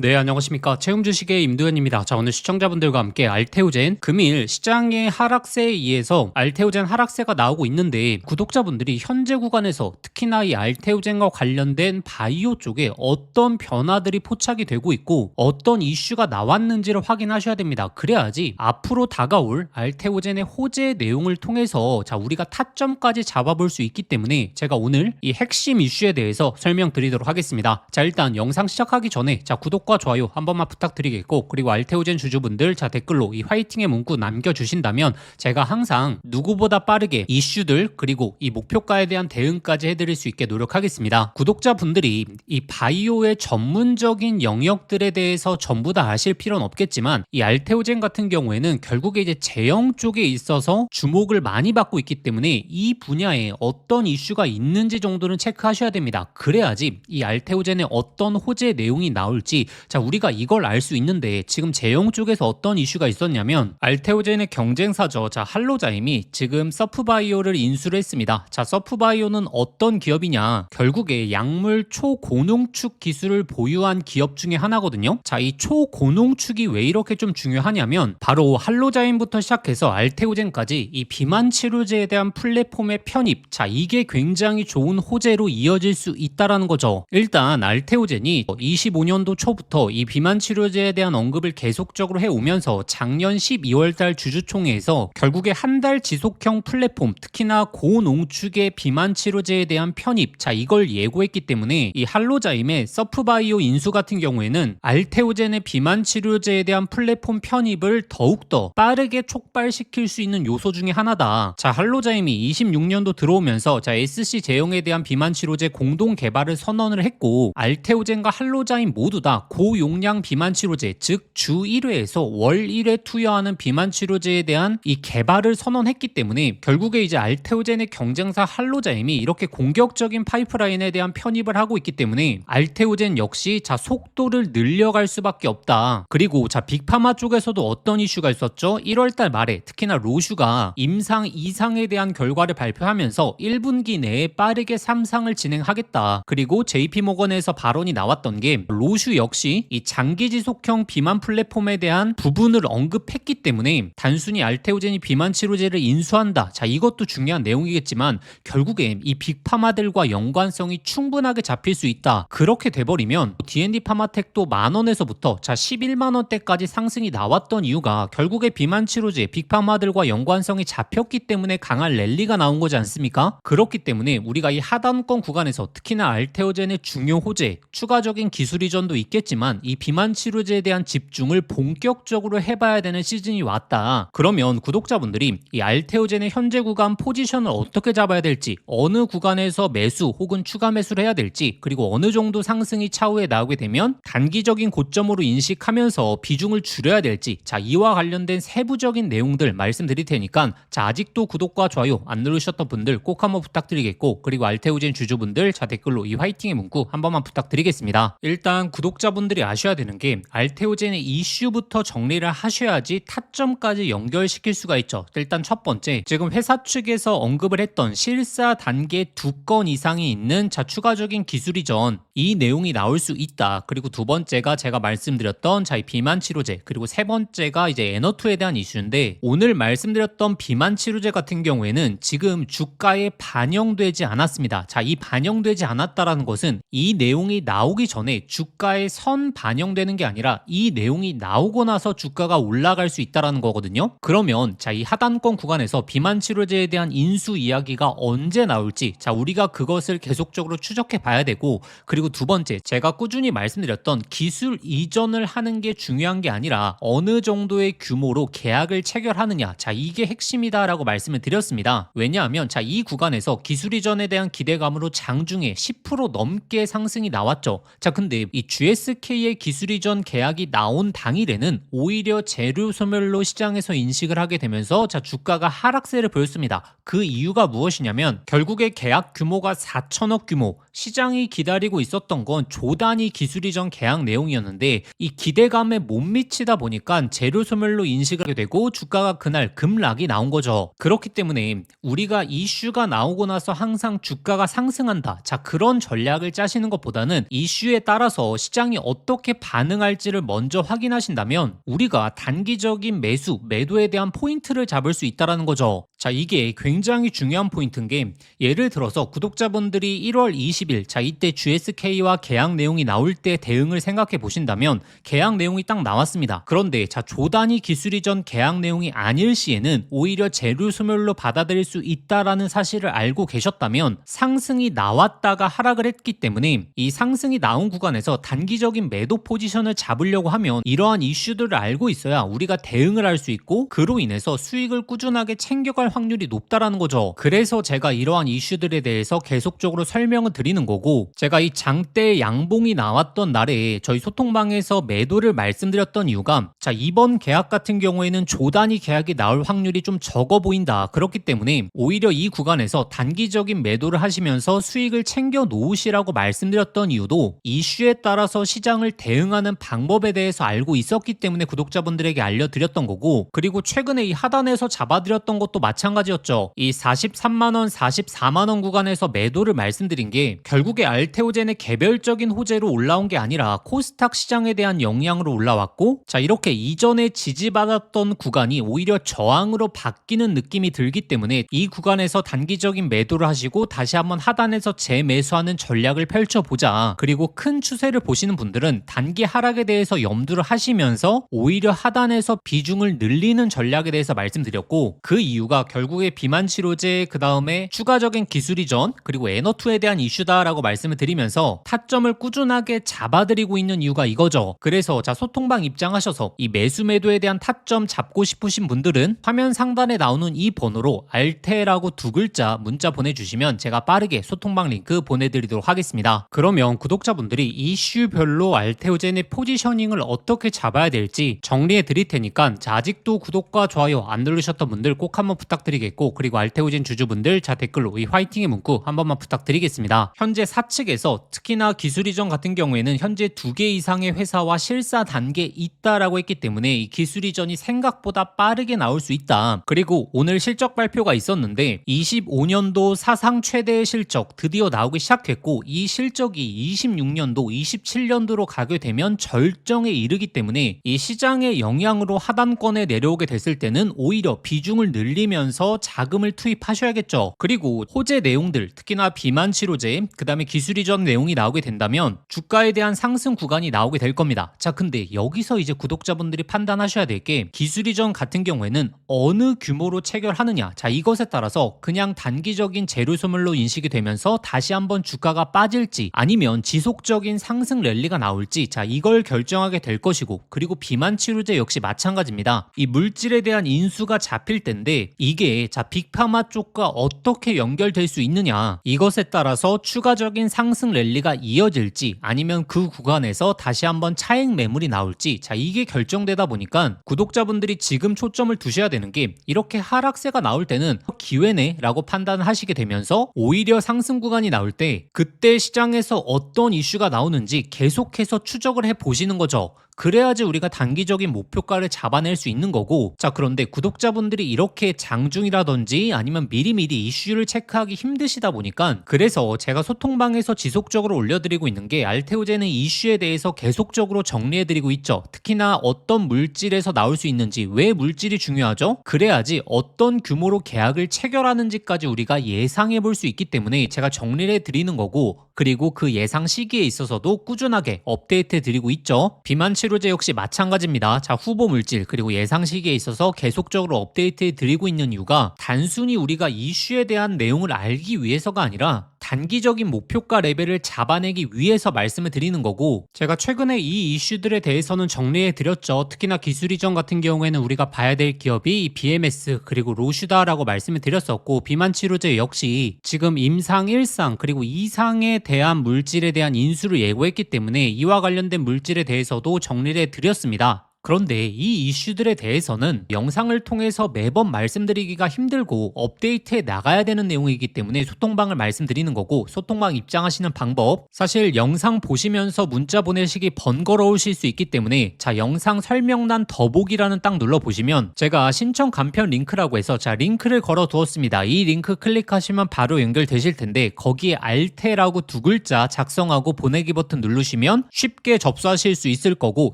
네, 안녕하십니까. 채움 주식의 임도현입니다. 자, 오늘 시청자분들과 함께 알테오젠 금일 시장의 하락세에 의해서 알테오젠 하락세가 나오고 있는데 구독자분들이 현재 구간에서 특히나 이 알테오젠과 관련된 바이오 쪽에 어떤 변화들이 포착이 되고 있고 어떤 이슈가 나왔는지를 확인하셔야 됩니다. 그래야지 앞으로 다가올 알테오젠의 호재 내용을 통해서 우리가 타점까지 잡아볼 수 있기 때문에 제가 오늘 이 핵심 이슈에 대해서 설명드리도록 하겠습니다. 자, 일단 영상 시작하기 전에 구독과 좋아요 한 번만 부탁드리겠고, 그리고 알테오젠 주주분들 댓글로 이 화이팅의 문구 남겨주신다면 제가 항상 누구보다 빠르게 이슈들 그리고 이 목표가에 대한 대응까지 해드릴 수 있게 노력하겠습니다. 구독자분들이 이 바이오의 전문적인 영역들에 대해서 전부 다 아실 필요는 없겠지만 이 알테오젠 같은 경우에는 결국에 이제 제형 쪽에 있어서 주목을 많이 받고 있기 때문에 이 분야에 어떤 이슈가 있는지 정도는 체크하셔야 됩니다. 그래야지 이 알테오젠의 어떤 호재 내용이 나올지 우리가 이걸 알 수 있는데, 지금 제형 쪽에서 어떤 이슈가 있었냐면 알테오젠의 경쟁사죠. 할로자임이 지금 서프바이오를 인수를 했습니다. 서프바이오는 어떤 기업이냐, 결국에 약물 초고농축 기술을 보유한 기업 중에 하나거든요. 이 초고농축이 왜 이렇게 좀 중요하냐면 바로 할로자임부터 시작해서 알테오젠까지 이 비만 치료제에 대한 플랫폼의 편입, 이게 굉장히 좋은 호재로 이어질 수 있다라는 거죠. 일단 알테오젠이 25년도 초부터 이 비만 치료제에 대한 언급을 계속적으로 해오면서 작년 12월달 주주총회에서 결국에 한 달 지속형 플랫폼, 특히나 고농축의 비만 치료제에 대한 편입, 이걸 예고했기 때문에 이 할로자임의 서프바이오 인수 같은 경우에는 알테오젠의 비만 치료제에 대한 플랫폼 편입을 더욱더 빠르게 촉발시킬 수 있는 요소 중에 하나다. 할로자임이 26년도 들어오면서 SC 제형에 대한 비만 치료제 공동 개발을 선언을 했고, 알테오젠과 할로자임 모두 다 고용량 비만 치료제, 즉 주 1회에서 월 1회 투여하는 비만 치료제에 대한 이 개발을 선언했기 때문에 결국에 이제 알테오젠의 경쟁사 할로자임이 이렇게 공격적인 파이프라인에 대한 편입을 하고 있기 때문에 알테오젠 역시 속도를 늘려갈 수밖에 없다. 그리고 빅파마 쪽에서도 어떤 이슈가 있었죠? 1월달 말에 특히나 로슈가 임상 2상에 대한 결과를 발표하면서 1분기 내에 빠르게 3상을 진행하겠다. 그리고 JP모건에서 발언이 나왔던 게 로슈 역시 이 장기 지속형 비만 플랫폼에 대한 부분을 언급했기 때문에 단순히 알테오젠이 비만 치료제를 인수한다, 이것도 중요한 내용이겠지만 결국에 이 빅파마들과 연관성이 충분하게 잡힐 수 있다. 그렇게 돼버리면 D&D 파마텍도 만원에서부터 11만원대까지 상승이 나왔던 이유가 결국에 비만 치료제 빅파마들과 연관성이 잡혔기 때문에 강한 랠리가 나온 거지 않습니까? 그렇기 때문에 우리가 이 하단권 구간에서 특히나 알테오젠의 중요 호재, 추가적인 기술 이전도 있겠지만 이 비만 치료제에 대한 집중을 본격적으로 해봐야 되는 시즌이 왔다. 그러면 구독자분들이 이 알테오젠의 현재 구간 포지션을 어떻게 잡아야 될지, 어느 구간에서 매수 혹은 추가 매수를 해야 될지, 그리고 어느 정도 상승이 차후에 나오게 되면 단기적인 고점으로 인식하면서 비중을 줄여야 될지, 이와 관련된 세부적인 내용들 말씀드릴 테니까 아직도 구독과 좋아요 안 누르셨던 분들 꼭 한번 부탁드리겠고, 그리고 알테오젠 주주분들 댓글로 이 화이팅의 문구 한 번만 부탁드리겠습니다. 일단 구독자분들이 아셔야 되는 게 알테오젠의 이슈부터 정리를 하셔야지 타점까지 연결시킬 수가 있죠. 일단 첫 번째, 지금 회사 측에서 언급을 했던 실사 단계 2건 이상이 있는 추가적인 기술 이전, 이 내용이 나올 수 있다. 그리고 두 번째가 제가 말씀드렸던 이 비만 치료제, 그리고 세 번째가 이제 에너투에 대한 이슈인데, 오늘 말씀드렸던 비만 치료제 같은 경우에는 지금 주가에 반영되지 않았습니다. 이 반영되지 않았다라는 것은 이 내용이 나오기 전에 주가에 선 반영되는 게 아니라 이 내용이 나오고 나서 주가가 올라갈 수 있다라는 거거든요. 그러면 이 하단권 구간에서 비만 치료제에 대한 인수 이야기가 언제 나올지 우리가 그것을 계속적으로 추적해 봐야 되고, 그리고 두 번째, 제가 꾸준히 말씀드렸던 기술 이전을 하는 게 중요한 게 아니라 어느 정도의 규모로 계약을 체결하느냐, 이게 핵심이다라고 말씀을 드렸습니다. 왜냐하면 이 구간에서 기술 이전에 대한 기대감으로 장중에 10% 넘게 상승이 나왔죠. 근데 이 GSK의 기술 이전 계약이 나온 당일에는 오히려 재료 소멸로 시장에서 인식을 하게 되면서 주가가 하락세를 보였습니다. 그 이유가 무엇이냐면 결국에 계약 규모가 4천억 규모, 시장이 기다리고 있었던 건 조단위 기술 이전 계약 내용이었는데 이 기대감에 못 미치다 보니까 재료 소멸로 인식을 하게 되고 주가가 그날 급락이 나온 거죠. 그렇기 때문에 우리가 이슈가 나오고 나서 항상 주가가 상승한다, 그런 전략을 짜시는 것보다는 이슈에 따라서 시장이 어떻게 반응할지를 먼저 확인하신다면 우리가 단기적인 매도에 대한 포인트를 잡을 수 있다는 거죠. 자, 이게 굉장히 중요한 포인트인 게 예를 들어서 구독자분들이 1월 20일 이때 GSK와 계약 내용이 나올 때 대응을 생각해 보신다면 계약 내용이 딱 나왔습니다. 그런데 조단위 기술 이전 계약 내용이 아닐 시에는 오히려 재료 소멸로 받아들일 수 있다라는 사실을 알고 계셨다면 상승이 나왔다가 하락을 했기 때문에 이 상승이 나온 구간에서 단기적인 매도 포지션을 잡으려고 하면 이러한 이슈들을 알고 있어야 우리가 대응을 할 수 있고 그로 인해서 수익을 꾸준하게 챙겨갈 확률이 높다라는 거죠. 그래서 제가 이러한 이슈들에 대해서 계속적으로 설명을 드리는 거고, 제가 이 장대 양봉이 나왔던 날에 저희 소통방에서 매도를 말씀드렸던 이유가 이번 계약 같은 경우에는 조단위 계약이 나올 확률이 좀 적어 보인다. 그렇기 때문에 오히려 이 구간에서 단기적인 매도를 하시면서 수익을 챙겨 놓으시라고 말씀드렸던 이유도 이슈에 따라서 시장을 대응하는 방법에 대해서 알고 있었기 때문에 구독자분들에게 알려드렸던 거고, 그리고 최근에 이 하단에서 잡아드렸던 것도 마찬가지였죠. 이 43만원, 44만원 구간에서 매도를 말씀드린 게 결국에 알테오젠의 개별적인 호재로 올라온 게 아니라 코스닥 시장에 대한 영향으로 올라왔고, 이렇게 이전에 지지받았던 구간이 오히려 저항으로 바뀌는 느낌이 들기 때문에 이 구간에서 단기적인 매도를 하시고 다시 한번 하단에서 재매수하는 전략을 펼쳐보자. 그리고 큰 추세를 보시는 분들은 단기 하락에 대해서 염두를 하시면서 오히려 하단에서 비중을 늘리는 전략에 대해서 말씀드렸고, 그 이유가 결국에 비만치료제, 그 다음에 추가적인 기술 이전, 그리고 에너투에 대한 이슈다라고 말씀을 드리면서 타점을 꾸준하게 잡아드리고 있는 이유가 이거죠. 그래서 소통방 입장하셔서 이 매수 매도에 대한 타점 잡고 싶으신 분들은 화면 상단에 나오는 이 번호로 알테라고 두 글자 문자 보내주시면 제가 빠르게 소통방 링크 보내드리도록 하겠습니다. 그러면 구독자분들이 이슈별로 알테오젠의 포지셔닝을 어떻게 잡아야 될지 정리해 드릴 테니까 아직도 구독과 좋아요 안 누르셨던 분들 꼭 한번 부탁드리겠고, 그리고 알테오젠 주주분들 댓글로 이 화이팅의 문구 한 번만 부탁드리겠습니다. 현재 사측에서 특히나 기술 이전 같은 경우에는 현재 2개 이상의 회사와 실사 단계에 있다라고 했기 때문에 이 기술 이전이 생각보다 빠르게 나올 수 있다. 그리고 오늘 실적 발표가 있었는데 25년도 사상 최대의 실적 드디어 나오기 시작했고, 이 실적이 26년도, 27년도로 가게 되면 절정에 이르기 때문에 이 시장의 영향으로 하단권에 내려오게 됐을 때는 오히려 비중을 늘리면서 자금을 투입하셔야겠죠. 그리고 호재 내용들, 특히나 비만 치료제, 그 다음에 기술 이전 내용이 나오게 된다면 주가에 대한 상승 구간이 나오게 될 겁니다. 근데 여기서 이제 구독자분들이 판단하셔야 될 게 기술 이전 같은 경우에는 어느 규모로 체결하느냐. 이것에 따라서 그냥 단기적인 재료 소멸로 인식이 되면서 다시 한번 주가가 빠질지 아니면 지속적인 상승 랠리가 나올지 이걸 결정하게 될 것이고, 그리고 비만 치료제 역시 마찬가지입니다. 이 물질에 대한 인수가 잡힐 텐데 이게 빅파마 쪽과 어떻게 연결될 수 있느냐, 이것에 따라서 추가적인 상승 랠리가 이어질지 아니면 그 구간에서 다시 한번 차익 매물이 나올지 이게 결정되다 보니까 구독자분들이 지금 초점을 두셔야 되는 게 이렇게 하락세가 나올 때는 기회네 라고 판단하시게 되면서 오히려 상승 구간이 나올 때 그때 시장에서 어떤 이슈가 나오는지 계속해서 추적을 해 보시는 거죠. 그래야지 우리가 단기적인 목표가를 잡아낼 수 있는 거고, 그런데 구독자분들이 이렇게 장중이라든지 아니면 미리미리 이슈를 체크하기 힘드시다 보니까, 그래서 제가 소통방에서 지속적으로 올려드리고 있는 게 알테오젠의 이슈에 대해서 계속적으로 정리해드리고 있죠. 특히나 어떤 물질에서 나올 수 있는지, 왜 물질이 중요하죠? 그래야지 어떤 규모로 계약을 체결하는지까지 우리가 예상해 볼 수 있기 때문에 제가 정리를 해드리는 거고, 그리고 그 예상 시기에 있어서도 꾸준하게 업데이트 드리고 있죠. 비만 치료제 역시 마찬가지입니다. 후보 물질 그리고 예상 시기에 있어서 계속적으로 업데이트 드리고 있는 이유가 단순히 우리가 이슈에 대한 내용을 알기 위해서가 아니라 단기적인 목표가 레벨을 잡아내기 위해서 말씀을 드리는 거고, 제가 최근에 이 이슈들에 대해서는 정리해 드렸죠. 특히나 기술 이전 같은 경우에는 우리가 봐야 될 기업이 이 BMS 그리고 로슈다라고 말씀을 드렸었고, 비만 치료제 역시 지금 임상 1상 그리고 2상에 대한 물질에 대한 인수를 예고했기 때문에 이와 관련된 물질에 대해서도 정리를 해 드렸습니다. 그런데 이 이슈들에 대해서는 영상을 통해서 매번 말씀드리기가 힘들고 업데이트해 나가야 되는 내용이기 때문에 소통방을 말씀드리는 거고, 소통방 입장하시는 방법, 사실 영상 보시면서 문자 보내시기 번거로우실 수 있기 때문에 영상 설명란 더보기라는 딱 눌러보시면 제가 신청 간편 링크라고 해서 링크를 걸어 두었습니다. 이 링크 클릭하시면 바로 연결되실 텐데, 거기에 알테라고 두 글자 작성하고 보내기 버튼 누르시면 쉽게 접수하실 수 있을 거고,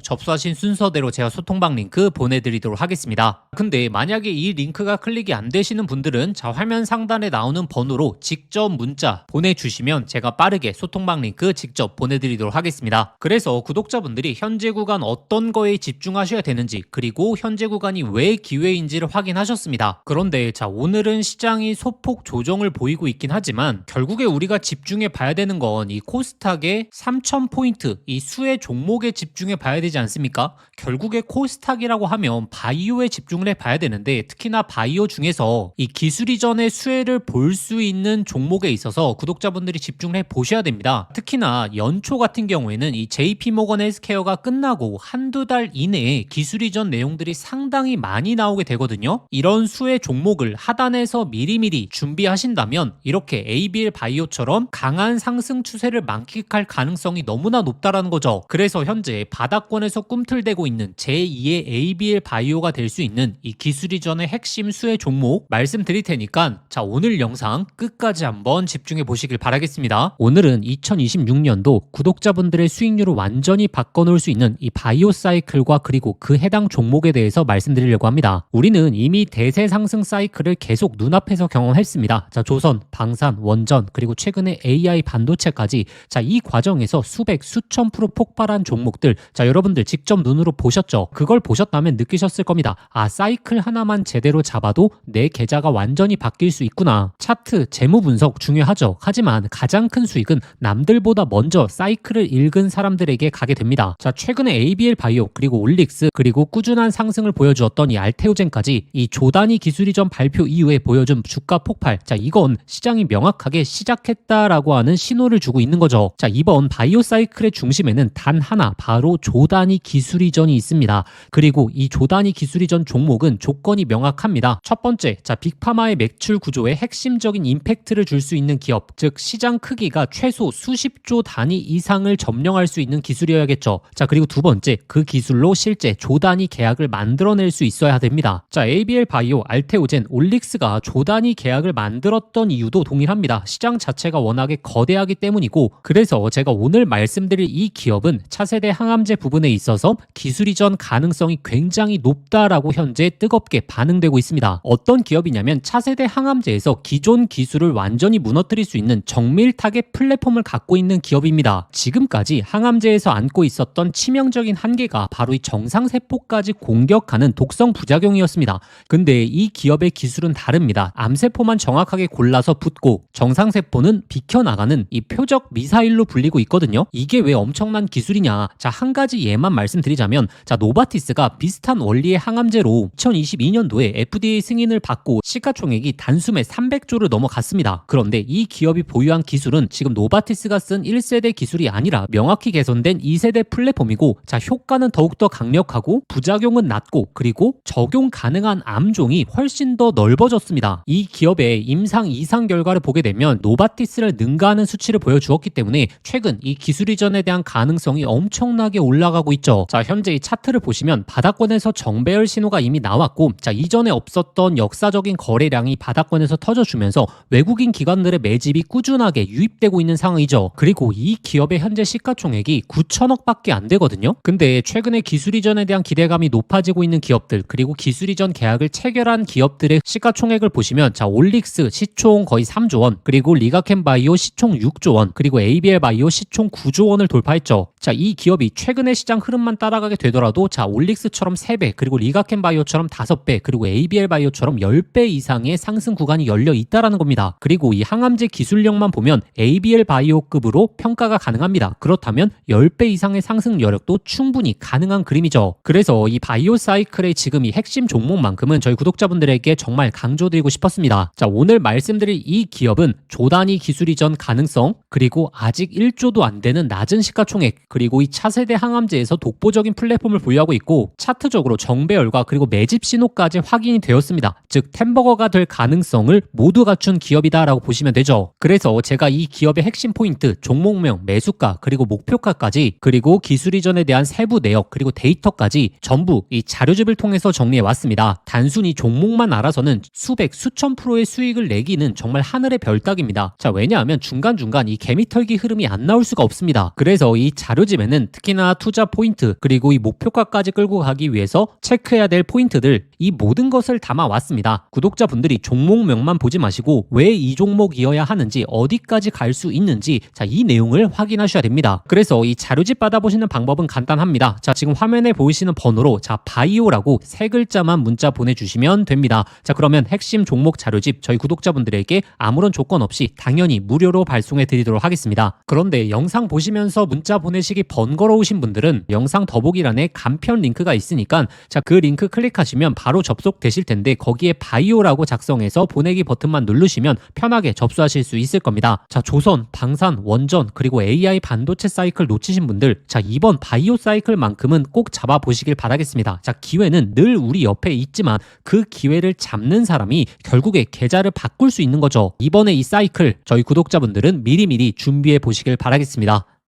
접수하신 순서대로 제가 소통방 링크 보내드리도록 하겠습니다. 근데 만약에 이 링크가 클릭이 안 되시는 분들은 화면 상단에 나오는 번호로 직접 문자 보내주시면 제가 빠르게 소통방 링크 직접 보내드리도록 하겠습니다. 그래서 구독자분들이 현재 구간 어떤 거에 집중하셔야 되는지, 그리고 현재 구간이 왜 기회인지를 확인하셨습니다. 그런데 오늘은 시장이 소폭 조정을 보이고 있긴 하지만 결국에 우리가 집중해 봐야 되는 건 이 코스닥의 3000포인트 이 수혜 종목에 집중해 봐야 되지 않습니까? 결국에 코스닥이라고 하면 바이오에 집중을 해 봐야 되는데, 특히나 바이오 중에서 이 기술 이전의 수혜를 볼 수 있는 종목에 있어서 구독자분들이 집중을 해 보셔야 됩니다. 특히나 연초 같은 경우에는 이 JP모건 헬스케어가 끝나고 한두 달 이내에 기술 이전 내용들이 상당히 많이 나오게 되거든요. 이런 수혜 종목을 하단에서 미리미리 준비하신다면 이렇게 ABL 바이오처럼 강한 상승 추세를 만끽할 가능성이 너무나 높다라는 거죠. 그래서 현재 바닥권에서 꿈틀대고 있는 제2의 ABL 바이오가 될 수 있는 이 기술 이전의 핵심 수혜 종목 말씀드릴 테니까 오늘 영상 끝까지 한번 집중해 보시길 바라겠습니다. 오늘은 2026년도 구독자분들의 수익률을 완전히 바꿔놓을 수 있는 이 바이오 사이클과 그리고 그 해당 종목에 대해서 말씀드리려고 합니다. 우리는 이미 대세 상승 사이클을 계속 눈앞에서 경험했습니다. 조선, 방산, 원전, 그리고 최근에 AI 반도체까지 이 과정에서 수천 프로 폭발한 종목들 여러분들 직접 눈으로 보셨죠? 그걸 보셨다면 느끼셨을 겁니다. 사이클 하나만 제대로 잡아도 내 계좌가 완전히 바뀔 수 있구나. 차트, 재무 분석 중요하죠. 하지만 가장 큰 수익은 남들보다 먼저 사이클을 읽은 사람들에게 가게 됩니다. 최근에 ABL 바이오, 그리고 올릭스, 그리고 꾸준한 상승을 보여주었던 이 알테오젠까지 이 조단위 기술 이전 발표 이후에 보여준 주가 폭발, 이건 시장이 명확하게 시작했다라고 하는 신호를 주고 있는 거죠. 이번 바이오 사이클의 중심에는 단 하나, 바로 조단위 기술 이전이 있습니다. 그리고 이 조단위 기술 이전 종목은 조건이 명확합니다. 첫 번째, 빅파마의 매출 구조에 핵심적인 임팩트를 줄 수 있는 기업, 즉 시장 크기가 최소 수십조 단위 이상을 점령할 수 있는 기술이어야겠죠. 그리고 두 번째, 그 기술로 실제 조단위 계약을 만들어낼 수 있어야 됩니다. ABL 바이오, 알테오젠, 올릭스가 조단위 계약을 만들었던 이유도 동일합니다. 시장 자체가 워낙에 거대하기 때문이고, 그래서 제가 오늘 말씀드릴 이 기업은 차세대 항암제 부분에 있어서 기술 이전 가능성이 굉장히 높다라고 현재 뜨겁게 반응되고 있습니다. 어떤 기업이냐면 차세대 항암제에서 기존 기술을 완전히 무너뜨릴 수 있는 정밀 타겟 플랫폼을 갖고 있는 기업입니다. 지금까지 항암제에서 안고 있었던 치명적인 한계가 바로 이 정상세포까지 공격하는 독성 부작용이었습니다. 근데 이 기업의 기술은 다릅니다. 암세포만 정확하게 골라서 붙고 정상세포는 비켜나가는 이 표적 미사일로 불리고 있거든요. 이게 왜 엄청난 기술이냐? 한 가지 예만 말씀드리자면 노바티스가 비슷한 원리의 항암제로 2022년도에 FDA 승인을 받고 시가총액이 단숨에 300조를 넘어갔습니다. 그런데 이 기업이 보유한 기술은 지금 노바티스가 쓴 1세대 기술이 아니라 명확히 개선된 2세대 플랫폼이고, 효과는 더욱더 강력하고 부작용은 낮고, 그리고 적용 가능한 암종이 훨씬 더 넓어졌습니다. 이 기업의 임상 이상 결과를 보게 되면 노바티스를 능가하는 수치를 보여주었기 때문에 최근 이 기술 이전에 대한 가능성이 엄청나게 올라가고 있죠. 현재 이 차트를 보시면 바닥권에서 정배열 신호가 이미 나왔고, 이전에 없었던 역사적인 거래량이 바닥권에서 터져주면서 외국인 기관들의 매집이 꾸준하게 유입되고 있는 상황이죠. 그리고 이 기업의 현재 시가총액이 9천억밖에 안 되거든요. 근데 최근에 기술 이전에 대한 기대감이 높아지고 있는 기업들, 그리고 기술 이전 계약을 체결한 기업들의 시가총액을 보시면 올릭스 시총 거의 3조 원, 그리고 리가켄 바이오 시총 6조 원, 그리고 ABL 바이오 시총 9조 원을 돌파했죠. 이 기업이 최근의 시장 흐름만 따라가게 되더라도 올릭스처럼 3배, 그리고 리가켄 바이오처럼 5배, 그리고 ABL 바이오처럼 10배 이상의 상승 구간이 열려 있다라는 겁니다. 그리고 이 항암제 기술력만 보면 ABL 바이오급으로 평가가 가능합니다. 그렇다면 10배 이상의 상승 여력도 충분히 가능한 그림이죠. 그래서 이 바이오 사이클의 지금 이 핵심 종목만큼은 저희 구독자분들에게 정말 강조드리고 싶었습니다. 오늘 말씀드릴 이 기업은 조단위 기술 이전 가능성, 그리고 아직 1조도 안 되는 낮은 시가총액, 그리고 이 차세대 항암제에서 독보적인 플랫폼을 보유하고 있고 차트적으로 정배열과 그리고 매집 신호까지 확인이 되었습니다. 즉 템버거가 될 가능성을 모두 갖춘 기업이다라고 보시면 되죠. 그래서 제가 이 기업의 핵심 포인트, 종목명, 매수가, 그리고 목표가까지, 그리고 기술 이전에 대한 세부 내역, 그리고 데이터까지 전부 이 자료집을 통해서 정리해 왔습니다. 단순히 종목만 알아서는 수백, 수천 프로의 수익을 내기는 정말 하늘의 별 따기입니다. 자, 왜냐하면 중간중간 이 개미털기 흐름이 안 나올 수가 없습니다. 그래서 이 자료집에는 특히나 투자 포인트, 그리고 이 목표가까지 끌고 가기 위해서 체크해야 될 포인트들, 이 모든 것을 담아왔습니다. 구독자분들이 종목명만 보지 마시고 왜 이 종목이어야 하는지, 어디까지 갈 수 있는지, 자, 이 내용을 확인하셔야 됩니다. 그래서 이 자료집 받아보시는 방법은 간단합니다. 자, 지금 화면에 보이시는 번호로 자, 바이오라고 세 글자만 문자 보내주시면 됩니다. 자, 그러면 핵심 종목 자료집 저희 구독자분들에게 아무런 조건 없이 당연히 무료로 발송해 드리도록 하겠습니다. 그런데 영상 보시면서 문자 보내시기 번거로우신 분들은 영상 더보기란에 간편 링크가 있으니까 자, 그 링크 클릭하시면 바로 접속되실 텐데 거기에 바이오라고 작성해서 보내기 버튼만 누르시면 편하게 접수하실 수 있을 겁니다. 자, 조선, 방산, 원전, 그리고 AI 반도체 사이클 놓치신 분들, 자, 이번 바이오 사이클만큼은 꼭 잡아보시길 바라겠습니다. 자, 기회는 늘 우리 옆에 있지만 그 기회를 잡는 사람이 결국에 계좌를 바꿀 수 있는 거죠. 이번에 이 사이클 저희 구독자분들은 미리미리 준비해 보시길 바라겠습니다.